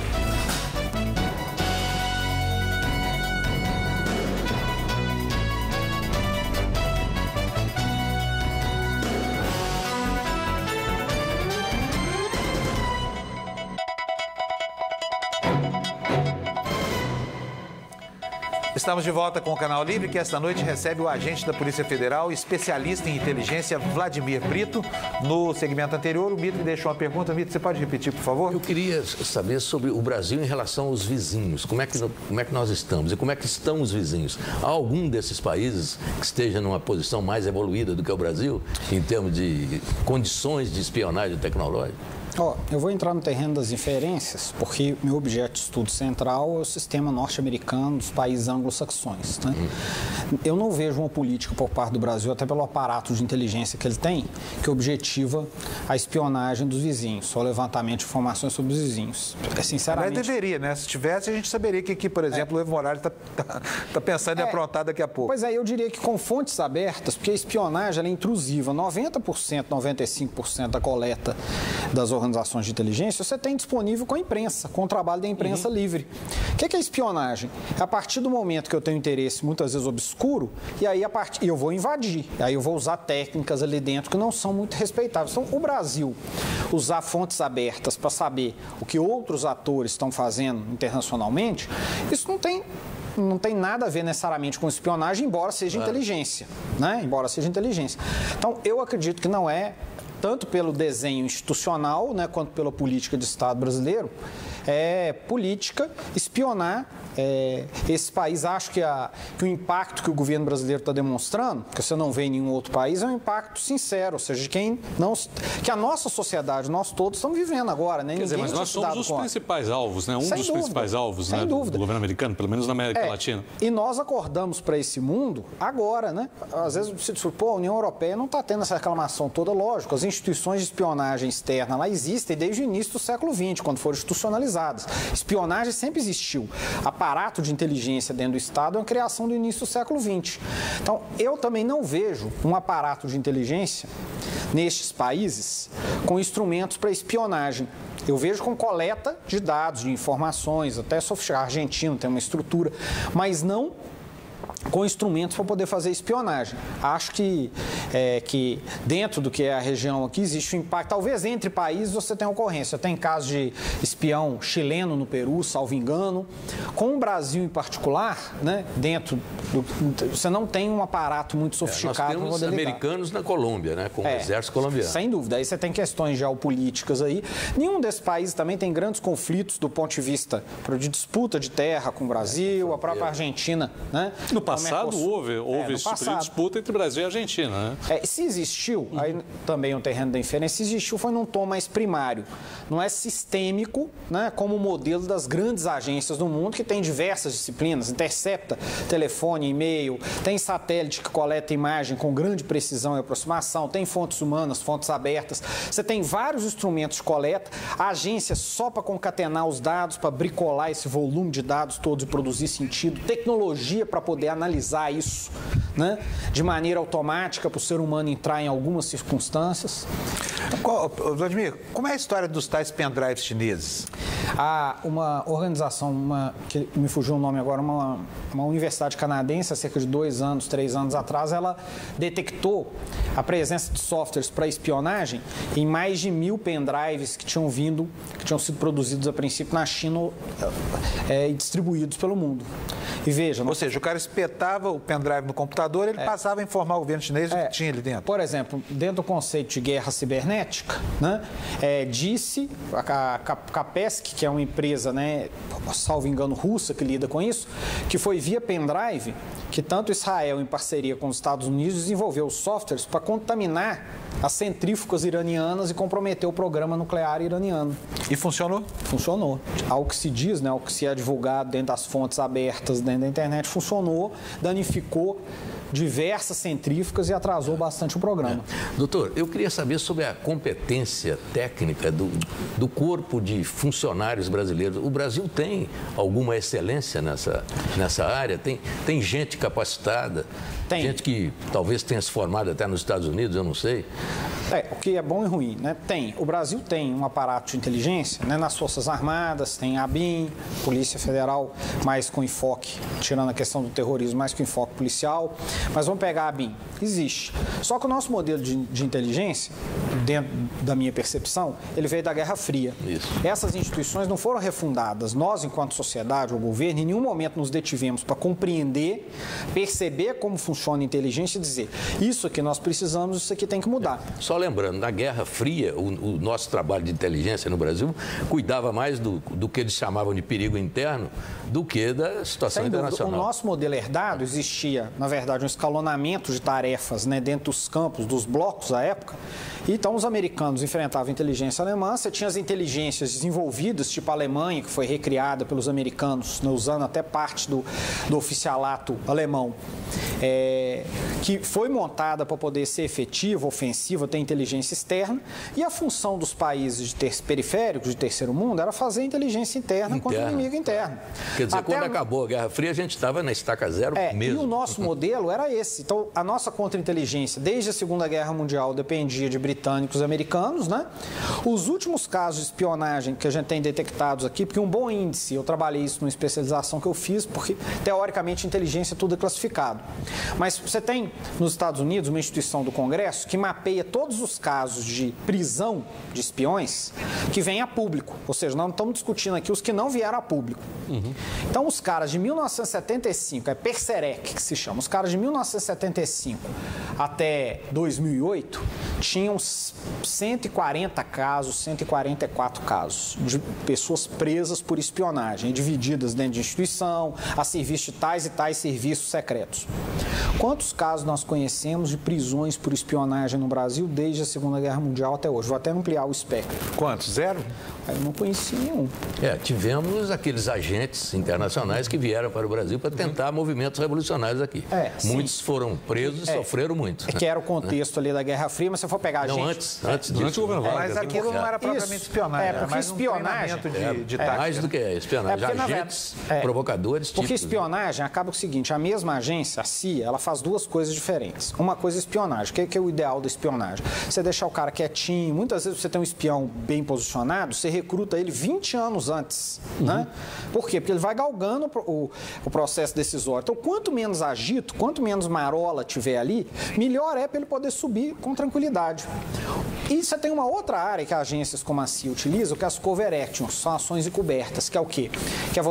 Estamos de volta com o Canal Livre, que esta noite recebe o agente da Polícia Federal, especialista em inteligência, Vladimir Brito. No segmento anterior, o Mitre deixou uma pergunta. Mitre, você pode repetir, por favor? Eu queria saber sobre o Brasil em relação aos vizinhos. Como é que nós estamos e como é que estão os vizinhos? Há algum desses países que esteja numa posição mais evoluída do que o Brasil, em termos de condições de espionagem tecnológica? Eu vou entrar no terreno das inferências, porque meu objeto de estudo central é o sistema norte-americano dos países anglo-saxões, né? Eu não vejo uma política por parte do Brasil, até pelo aparato de inteligência que ele tem, que objetiva a espionagem dos vizinhos, ou levantamento de informações sobre os vizinhos. Sinceramente... Mas deveria, né? Se tivesse, a gente saberia que, por exemplo, o Evo Morales está pensando em aprontar daqui a pouco. Pois é, eu diria que com fontes abertas, porque a espionagem ela é intrusiva, 90%, 95% da coleta das organizações de inteligência, você tem disponível com a imprensa, com o trabalho da imprensa livre. O que é espionagem? É a partir do momento que eu tenho interesse, muitas vezes obscuro, e aí eu vou invadir, aí eu vou usar técnicas ali dentro que não são muito respeitáveis. Então, o Brasil usar fontes abertas para saber o que outros atores estão fazendo internacionalmente, isso não tem nada a ver necessariamente com espionagem, embora seja inteligência, né? Embora seja inteligência. Então, eu acredito que não é, tanto pelo desenho institucional, né, quanto pela política de Estado brasileiro, política espionar esse país. Acho que o impacto que o governo brasileiro está demonstrando, que você não vê em nenhum outro país, é um impacto sincero, ou seja, que a nossa sociedade, nós todos estamos vivendo agora, né? Quer dizer, mas nós somos os principais alvos, né? Um dos principais alvos, né, do governo americano, pelo menos na América Latina. E nós acordamos para esse mundo agora, né? Às vezes você diz, a União Europeia não está tendo essa reclamação toda, lógico, as instituições de espionagem externa lá existem desde o início do século XX, quando foram institucionalizadas. Espionagem sempre existiu. Aparato de inteligência dentro do Estado é uma criação do início do século XX. Então, eu também não vejo um aparato de inteligência nestes países com instrumentos para espionagem. Eu vejo com coleta de dados, de informações, até sofisticado. A Argentina tem uma estrutura, mas não com instrumentos para poder fazer espionagem. Acho que dentro do que é a região aqui existe um impacto. Talvez entre países você tenha ocorrência. Tem casos de espião chileno no Peru, salvo engano. Com o Brasil em particular, né, você não tem um aparato muito sofisticado. Nós temos americanos na Colômbia, né, com o exército colombiano. Sem dúvida. Aí você tem questões geopolíticas aí. Nenhum desses países também tem grandes conflitos do ponto de vista de disputa de terra com o Brasil, a própria Argentina, né? No passado houve esse tipo de disputa entre Brasil e Argentina, né? Se existiu, aí também o terreno da inferência, se existiu foi num tom mais primário. Não é sistêmico, né, como o modelo das grandes agências do mundo, que tem diversas disciplinas, intercepta telefone, e-mail, tem satélite que coleta imagem com grande precisão e aproximação, tem fontes humanas, fontes abertas, você tem vários instrumentos de coleta, a agência só para concatenar os dados, para bricolar esse volume de dados todos e produzir sentido, tecnologia para poder analisar isso, né, de maneira automática para o ser humano entrar em algumas circunstâncias. Vladimir, como é a história dos tais pendrives chineses? Há uma organização, que me fugiu o nome agora, uma universidade canadense, há cerca de 2 anos, 3 anos atrás, ela detectou a presença de softwares para espionagem em mais de 1.000 pendrives que tinham sido produzidos a princípio na China e distribuídos pelo mundo. E veja... Ou seja, o cara espetava o pendrive no computador, ele passava a informar o governo chinês o que tinha ali dentro. Por exemplo, dentro do conceito de guerra cibernética, né, disse a Kaspersky, que é uma empresa, né, salvo engano, russa, que lida com isso, que foi via pendrive que tanto Israel, em parceria com os Estados Unidos, desenvolveu softwares para contaminar as centrífugas iranianas e comprometer o programa nuclear iraniano. E funcionou? Funcionou. Ao que se diz, né, ao que se é divulgado dentro das fontes abertas dentro da internet, funcionou, danificou diversas centrífugas e atrasou bastante o programa. Doutor, eu queria saber sobre a competência técnica do corpo de funcionários brasileiros. O Brasil tem alguma excelência nessa área? Tem gente capacitada? Tem. Gente que talvez tenha se formado até nos Estados Unidos, eu não sei. O que é bom e ruim, né? Tem. O Brasil tem um aparato de inteligência, né? Nas Forças Armadas, tem a ABIN, Polícia Federal, mais com enfoque, tirando a questão do terrorismo, mais com enfoque policial. Mas vamos pegar a ABIN. Existe. Só que o nosso modelo de inteligência, dentro da minha percepção, ele veio da Guerra Fria. Isso. Essas instituições não foram refundadas. Nós, enquanto sociedade ou governo, em nenhum momento nos detivemos para compreender, perceber como funciona a inteligência e dizer, isso aqui nós precisamos, isso aqui tem que mudar. Só lembrando, na Guerra Fria, o nosso trabalho de inteligência no Brasil cuidava mais do que eles chamavam de perigo interno do que da situação internacional. O nosso modelo herdado existia, na verdade, um escalonamento de tarefas, né, dentro dos campos, dos blocos à época. Então, os americanos enfrentavam a inteligência alemã, você tinha as inteligências desenvolvidas, tipo a Alemanha, que foi recriada pelos americanos, né, usando até parte do oficialato alemão, que foi montada para poder ser efetiva, ofensiva, ter inteligência externa, e a função dos países periféricos, de terceiro mundo, era fazer inteligência interna contra o inimigo interno. Quer dizer, quando acabou a Guerra Fria, a gente estava na estaca zero mesmo. E o nosso modelo era esse. Então, a nossa contra-inteligência, desde a Segunda Guerra Mundial, dependia de britânicos e americanos, né? Os últimos casos de espionagem que a gente tem detectados aqui, porque um bom índice, eu trabalhei isso numa especialização que eu fiz, porque, teoricamente, inteligência tudo é classificado. Mas você tem, nos Estados Unidos, uma instituição do Congresso que mapeia todos os casos de prisão de espiões que vêm a público. Ou seja, nós não estamos discutindo aqui os que não vieram a público. Então, os caras de 1975, é Perserec que se chama, os caras de 1975 até 2008 tinham 140 casos, 144 casos de pessoas presas por espionagem, divididas dentro de instituição, a serviço de tais e tais serviços secretos. Quantos casos nós conhecemos de prisões por espionagem no Brasil desde a Segunda Guerra Mundial até hoje? Vou até ampliar o espectro. Quantos? Zero? Eu não conheci nenhum. Tivemos aqueles agentes internacionais que vieram para o Brasil para tentar movimentos revolucionários aqui. Muitos foram presos e sofreram muito. Que era o contexto ali da Guerra Fria, mas se eu for pegar a gente... Antes disso. Mas aquilo não era propriamente espionagem. Porque espionagem... Mais do que espionagem. Agentes, provocadores, porque espionagem acaba com o seguinte, a mesma agência, a CIA, ela faz duas coisas diferentes. Uma coisa é espionagem. O que é o ideal da espionagem? Você deixar o cara quietinho, muitas vezes você tem um espião bem posicionado, você recruta ele 20 anos antes. Né? Por quê? Porque ele vai galgando o processo decisório. Então, quanto menos agito, quanto menos marola tiver ali, melhor é para ele poder subir com tranquilidade. E você tem uma outra área que agências como a CIA utilizam, que é as cover actions, são ações encobertas, que é o quê? Que é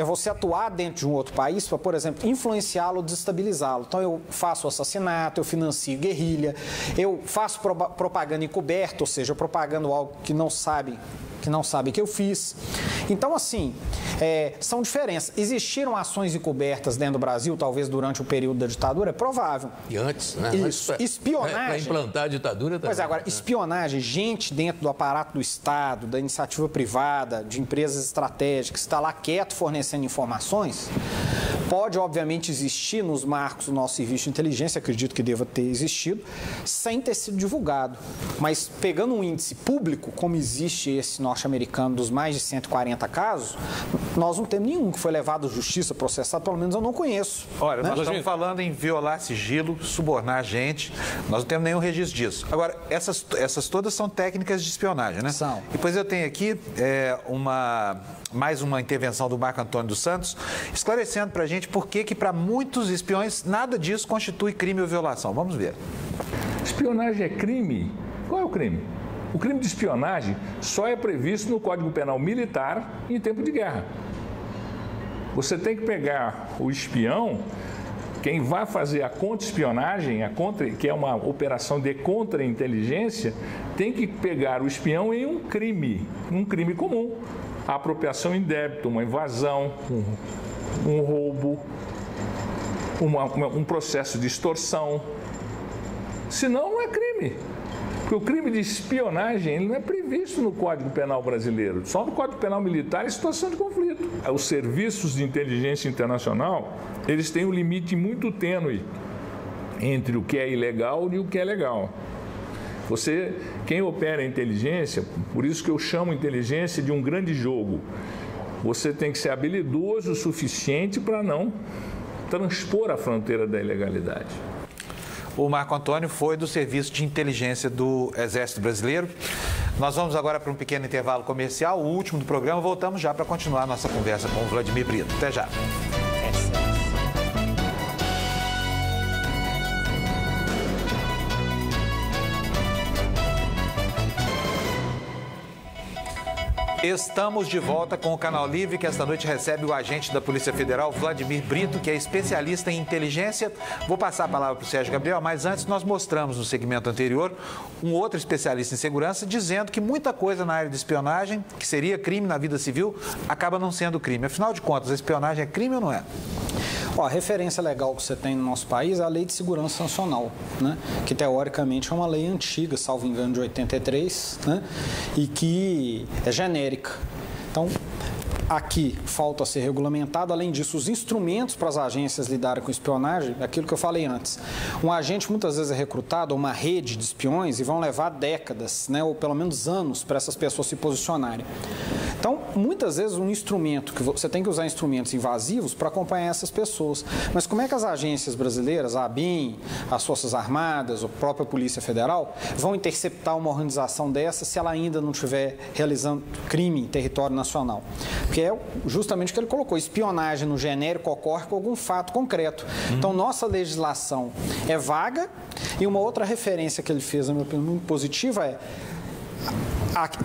você atuar dentro de um outro país para, por exemplo, influenciá-lo, desestabilizá-lo. Então, eu faço assassinato, eu financio guerrilha, eu faço propaganda encoberta, ou seja, eu propagando algo que não sabe que eu fiz. Então, assim, são diferenças. Existiram ações encobertas dentro do Brasil, talvez durante o período da ditadura? É provável. E antes, né? Isso. Espionagem... Para implantar a ditadura também. Pois é, agora, espionagem, gente dentro do aparato do Estado, da iniciativa privada, de empresas estratégicas, está lá quieto fornecendo informações, pode, obviamente, existir nos marcos do nosso serviço de inteligência, acredito que deva ter existido, sem ter sido divulgado. Mas, pegando um índice público, como existe esse norte-americano dos mais de 140 casos, nós não temos nenhum que foi levado à justiça, processado, pelo menos eu não conheço. Olha, nós estamos falando em violar sigilo, subornar gente, nós não temos nenhum registro disso. Agora, essas todas são técnicas de espionagem, né? São. Depois eu tenho aqui mais uma intervenção do Marco Antônio dos Santos, esclarecendo para a gente por que para muitos espiões nada disso constitui crime ou violação. Vamos ver. Espionagem é crime? Qual é o crime? O crime de espionagem só é previsto no Código Penal Militar em tempo de guerra. Você tem que pegar o espião, quem vai fazer a contra-espionagem, que é uma operação de contra-inteligência, tem que pegar o espião em um crime comum. A apropriação indébita, uma invasão, um roubo, um processo de extorsão. Senão, não é crime. Porque o crime de espionagem ele não é previsto no Código Penal brasileiro, só no Código Penal Militar em situação de conflito. Os serviços de inteligência internacional, eles têm um limite muito tênue entre o que é ilegal e o que é legal. Quem opera a inteligência, por isso que eu chamo inteligência de um grande jogo, você tem que ser habilidoso o suficiente para não transpor a fronteira da ilegalidade. O Marco Antônio foi do Serviço de Inteligência do Exército Brasileiro. Nós vamos agora para um pequeno intervalo comercial, o último do programa. Voltamos já para continuar a nossa conversa com o Vladimir Brito. Até já. Estamos de volta com o Canal Livre, que esta noite recebe o agente da Polícia Federal, Vladimir Brito, que é especialista em inteligência. Vou passar a palavra para o Sérgio Gabriel, mas antes nós mostramos no segmento anterior um outro especialista em segurança dizendo que muita coisa na área de espionagem, que seria crime na vida civil, acaba não sendo crime. Afinal de contas, a espionagem é crime ou não é? A referência legal que você tem no nosso país é a Lei de Segurança Nacional, né? Que teoricamente é uma lei antiga, salvo engano, de 83, né? E que é genérica. Então, aqui falta ser regulamentado. Além disso, os instrumentos para as agências lidarem com espionagem, é aquilo que eu falei antes. Um agente muitas vezes é recrutado a uma rede de espiões e vão levar décadas, né, ou pelo menos anos, para essas pessoas se posicionarem. Então, muitas vezes, um instrumento, que você tem que usar instrumentos invasivos para acompanhar essas pessoas. Mas como é que as agências brasileiras, a ABIN, as Forças Armadas, a própria Polícia Federal, vão interceptar uma organização dessa se ela ainda não estiver realizando crime em território nacional? Porque é justamente o que ele colocou, espionagem no genérico ocorre com algum fato concreto. Então, nossa legislação é vaga e uma outra referência que ele fez, na minha opinião, muito positiva é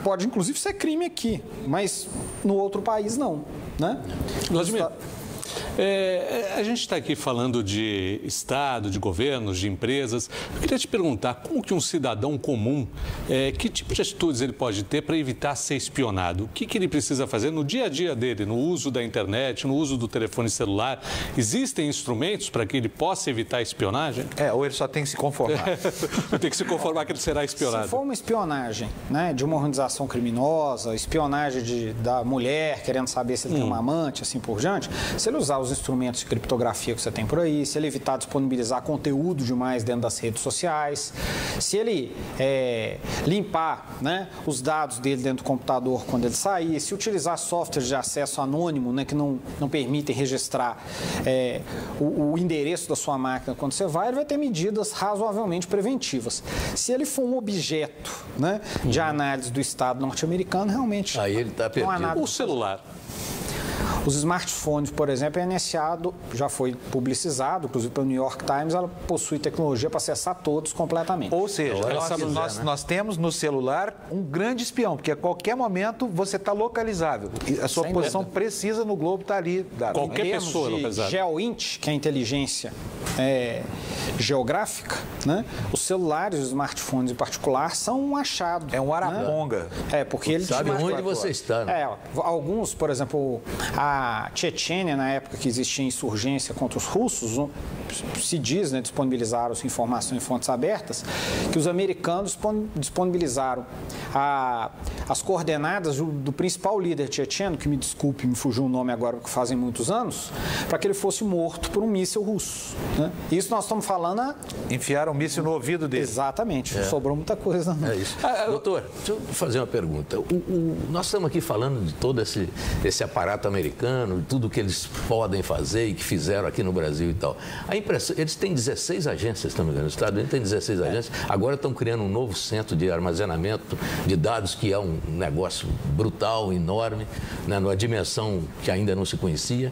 pode inclusive ser crime aqui, mas no outro país não, né? Vladimir, a gente está aqui falando de Estado, de governos, de empresas. Eu queria te perguntar, como que um cidadão comum, que tipo de atitudes ele pode ter para evitar ser espionado? O que ele precisa fazer no dia a dia dele, no uso da internet, no uso do telefone celular? Existem instrumentos para que ele possa evitar a espionagem? Ou ele só tem que se conformar? Tem que se conformar que ele será espionado. Se for uma espionagem, né, de uma organização criminosa, espionagem da mulher querendo saber se ele tem uma amante, assim por diante, se ele usar os instrumentos de criptografia que você tem por aí, se ele evitar disponibilizar conteúdo demais dentro das redes sociais, se ele limpar, né, os dados dele dentro do computador quando ele sair, se utilizar softwares de acesso anônimo, né, que não permitem registrar o endereço da sua máquina quando você vai, ele vai ter medidas razoavelmente preventivas. Se ele for um objeto, né, de análise do Estado norte-americano, realmente aí ele está perdido. O celular. Os smartphones, por exemplo, a NSA já foi publicizado, inclusive pelo New York Times, ela possui tecnologia para acessar todos completamente. Ou seja, nós temos no celular um grande espião, porque a qualquer momento você está localizável. E a sua posição precisa no globo está ali. Qualquer pessoa localizada. GeoInt, que é a inteligência geográfica, né? Os celulares, os smartphones em particular, são um achado. É um araponga. Né? Porque ele sabe onde você está. Né? Alguns, por exemplo, a Chechênia, na época que existia insurgência contra os russos, se diz, né, disponibilizaram-se informações em fontes abertas, que os americanos disponibilizaram as coordenadas do principal líder checheno, que me desculpe, me fugiu o nome agora, porque fazem muitos anos, para que ele fosse morto por um míssil russo. Né? Isso nós estamos falando Enfiaram um míssil no ouvido dele. Exatamente, não sobrou muita coisa. Não. É isso. Doutor, deixa eu fazer uma pergunta. Nós estamos aqui falando de todo esse aparato americano, de tudo que eles podem fazer e que fizeram aqui no Brasil e tal. A impressão, eles têm 16 agências, estamos vendo, os Estados Unidos tem 16 agências, agora estão criando um novo centro de armazenamento de dados, que é um negócio brutal, enorme, né, numa dimensão que ainda não se conhecia.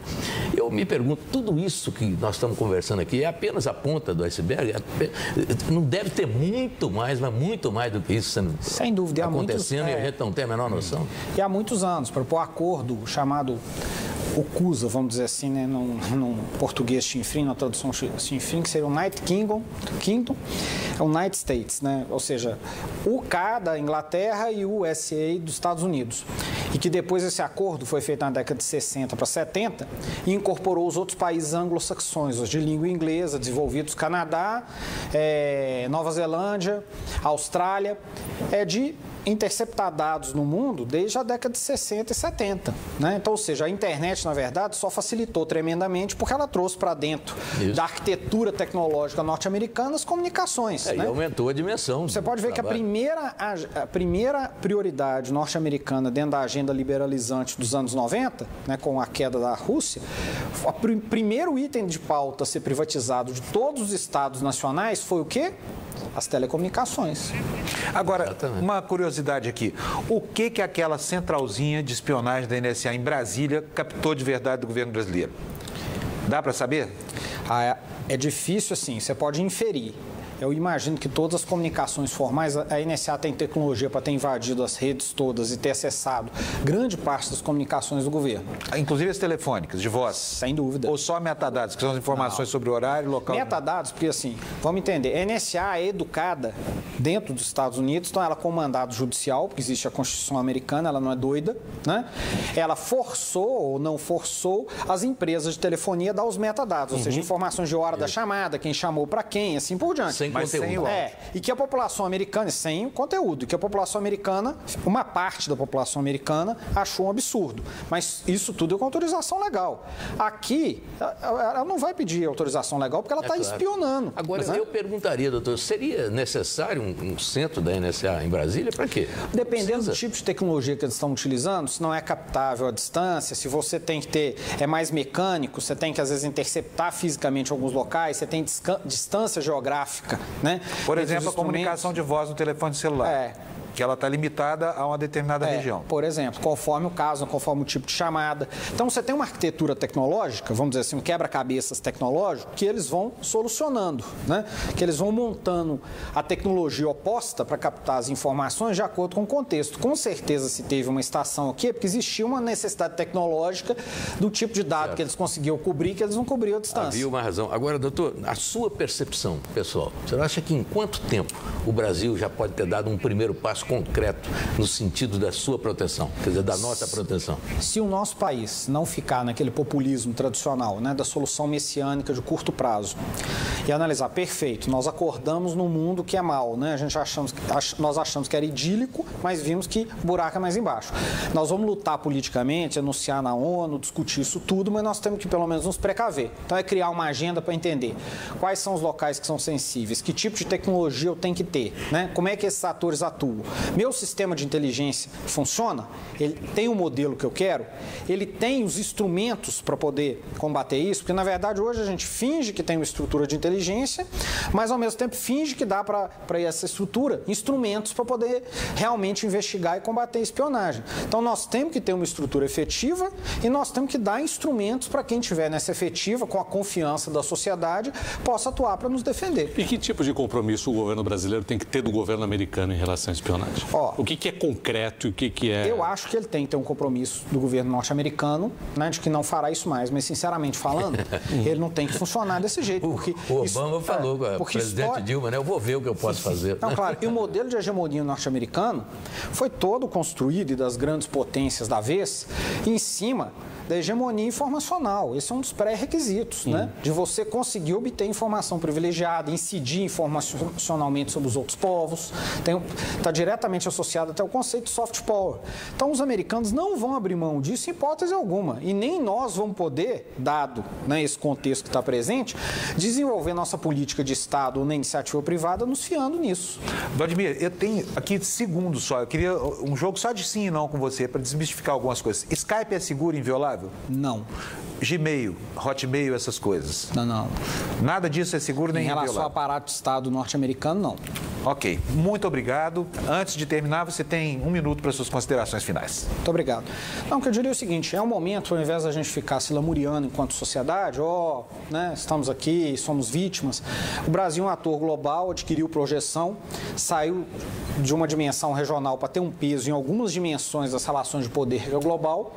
Eu me pergunto, tudo isso que nós estamos conversando aqui é apenas a ponta do iceberg? Não deve ter muito mais, mas muito mais do que isso sendo sem dúvida, acontecendo e a gente não tem a menor noção. E há muitos anos, para o acordo chamado o CUSA, vamos dizer assim, né, num português chinfrim, na tradução chinfrim, que seria o United Kingdom, é o United States, né, ou seja, o UK da Inglaterra e o USA dos Estados Unidos. E que depois esse acordo foi feito na década de 60 para 70 e incorporou os outros países anglo-saxões, os de língua inglesa, desenvolvidos Canadá, Nova Zelândia, Austrália, de interceptar dados no mundo desde a década de 60 e 70. Né? Então, ou seja, a internet, na verdade, só facilitou tremendamente porque ela trouxe para dentro da arquitetura tecnológica norte-americana as comunicações. Né? E aumentou a dimensão. Você pode ver que a primeira prioridade norte-americana dentro da agenda liberalizante dos anos 90, né, com a queda da Rússia, o primeiro item de pauta a ser privatizado de todos os estados nacionais foi o quê? As telecomunicações. Agora, uma curiosidade aqui. O que aquela centralzinha de espionagem da NSA em Brasília captou de verdade do governo brasileiro? Dá para saber? É difícil, assim, você pode inferir. Eu imagino que todas as comunicações formais, a NSA tem tecnologia para ter invadido as redes todas e ter acessado grande parte das comunicações do governo. Inclusive as telefônicas, de voz? Sem dúvida. Ou só metadados, que são as informações sobre o horário, local? Metadados, porque assim, vamos entender, a NSA é educada dentro dos Estados Unidos, então ela é comandado judicial, porque existe a Constituição americana, ela não é doida, né? Ela forçou ou não forçou as empresas de telefonia a dar os metadados, ou seja, informações de hora da chamada, quem chamou para quem, assim por diante. Sem conteúdo. E que a população americana, sem o conteúdo, e que a população americana, uma parte da população americana achou um absurdo. Mas isso tudo é com autorização legal. Aqui, ela não vai pedir autorização legal porque ela está espionando. Agora, eu perguntaria, doutor, seria necessário um centro da NSA em Brasília? Para quê? Dependendo do tipo de tecnologia que eles estão utilizando, se não é captável à distância, se você tem que ter, é mais mecânico, você tem que às vezes interceptar fisicamente alguns locais, você tem distância geográfica. Né? Por exemplo, a comunicação de voz no telefone celular. Que ela está limitada a uma determinada região. Por exemplo, conforme o caso, conforme o tipo de chamada. Então, você tem uma arquitetura tecnológica, vamos dizer assim, um quebra-cabeças tecnológico, que eles vão solucionando, né? Que eles vão montando a tecnologia oposta para captar as informações de acordo com o contexto. Com certeza, se teve uma estação aqui, porque existia uma necessidade tecnológica do tipo de dado que eles conseguiam cobrir, que eles não cobriam à distância. Havia uma razão. Agora, doutor, a sua percepção, pessoal, você acha que em quanto tempo o Brasil já pode ter dado um primeiro passo concreto no sentido da sua proteção, quer dizer, da nossa proteção? Se o nosso país não ficar naquele populismo tradicional, né, da solução messiânica de curto prazo e analisar, perfeito, nós acordamos num mundo que é mau, né? Nós achamos que era idílico, mas vimos que o buraco é mais embaixo. Nós vamos lutar politicamente, anunciar na ONU, discutir isso tudo, mas nós temos que pelo menos nos precaver. Então é criar uma agenda para entender quais são os locais que são sensíveis, que tipo de tecnologia eu tenho que ter, né? Como é que esses atores atuam. Meu sistema de inteligência funciona? Ele tem o modelo que eu quero? Ele tem os instrumentos para poder combater isso? Porque, na verdade, hoje a gente finge que tem uma estrutura de inteligência, mas, ao mesmo tempo, finge que dá para essa estrutura instrumentos para poder realmente investigar e combater a espionagem. Então, nós temos que ter uma estrutura efetiva e nós temos que dar instrumentos para quem estiver nessa efetiva, com a confiança da sociedade, possa atuar para nos defender. E que tipo de compromisso o governo brasileiro tem que ter do governo americano em relação à espionagem? O que é concreto e o que é... Eu acho que ele tem que ter um compromisso do governo norte-americano, né, de que não fará isso mais, mas, sinceramente falando, ele não tem que funcionar desse jeito. Porque o Obama falou com a presidente Dilma, né? Eu vou ver o que eu posso fazer. Então, claro, e o modelo de hegemonia norte-americano foi todo construído, e das grandes potências da vez, em cima da hegemonia informacional. Esse é um dos pré-requisitos, né? De você conseguir obter informação privilegiada, incidir informacionalmente sobre os outros povos. Está diretamente associado até o conceito de soft power. Então, os americanos não vão abrir mão disso em hipótese alguma. E nem nós vamos poder, dado, né, esse contexto que está presente, desenvolver nossa política de Estado ou na iniciativa privada nos fiando nisso. Vladimir, eu tenho aqui segundos só. Eu queria um jogo só de sim e não com você, para desmistificar algumas coisas. Skype é seguro e inviolável? Não. Gmail, Hotmail, essas coisas? Não. Nada disso é seguro nem inviolável? Em relação ao aparato de Estado norte-americano, não. Ok, muito obrigado. Antes de terminar, você tem 1 minuto para suas considerações finais. Muito obrigado. Não, o que eu diria é o seguinte, é um momento, ao invés da gente ficar se lamuriando enquanto sociedade, né, estamos aqui, somos vítimas, o Brasil é um ator global, adquiriu projeção, saiu de uma dimensão regional para ter um peso em algumas dimensões das relações de poder global.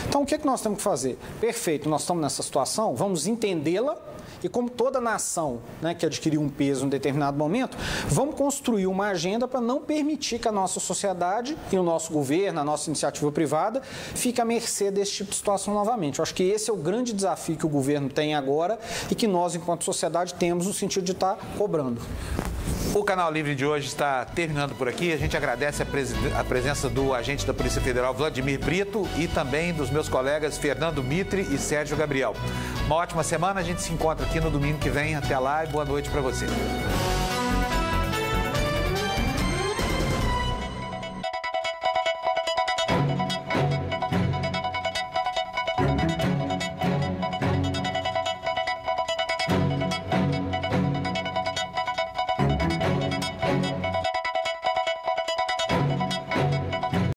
Então, o que nós temos que fazer? Perfeito, nós estamos nessa situação, vamos entendê-la. E como toda nação, né, que adquiriu um peso em um determinado momento, vamos construir uma agenda para não permitir que a nossa sociedade e o nosso governo, a nossa iniciativa privada, fique à mercê desse tipo de situação novamente. Eu acho que esse é o grande desafio que o governo tem agora e que nós, enquanto sociedade, temos no sentido de estar cobrando. O Canal Livre de hoje está terminando por aqui. A gente agradece a presença do agente da Polícia Federal, Vladimir Brito, e também dos meus colegas Fernando Mitre e Sérgio Gabriel. Uma ótima semana, a gente se encontra aqui no domingo que vem. Até lá e boa noite para você.